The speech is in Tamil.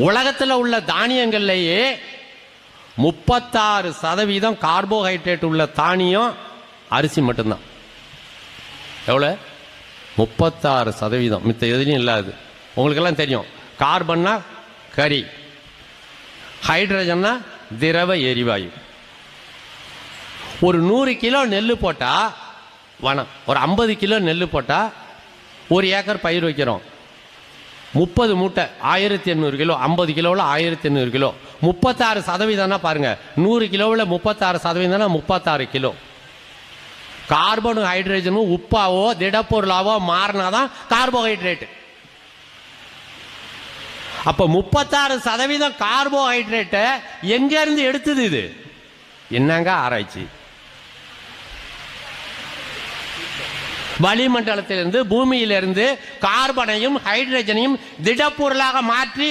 உலகத்தில் உள்ள தானியங்கள்லேயே 36% கார்போஹைட்ரேட் உள்ள தானியம் அரிசி மட்டும்தான். எவ்வளோ? 36%. மித்த எதுலையும் இல்லாது. உங்களுக்கெல்லாம் தெரியும், கார்பன்னா கரி, ஹைட்ரஜன்னா திரவ எரிவாயு. ஒரு 100 கிலோ நெல் போட்டால் வனம், ஒரு 50 கிலோ நெல் போட்டால் 1 ஏக்கர் பயிர் வைக்கிறோம். 30 மூட்டை 1800 கிலோ, 50 கிலோவில் 1800 கிலோ, 36% பாருங்க. 100 கிலோவில் 36% 36 கிலோ. கார்பனும் ஹைட்ரஜனும் உப்பாவோ திடப்பொருளாவோ மாறினாதான் கார்போஹைட்ரேட். அப்ப 36% கார்போஹைட்ரேட்டை எங்க இருந்து எடுத்தது? இது என்னங்க ஆராய்ச்சி? வளிமண்டலத்திலிருந்து, பூமியிலிருந்து கார்பனையும் ஹைட்ரஜனையும் திடப்பொருளாக மாற்றி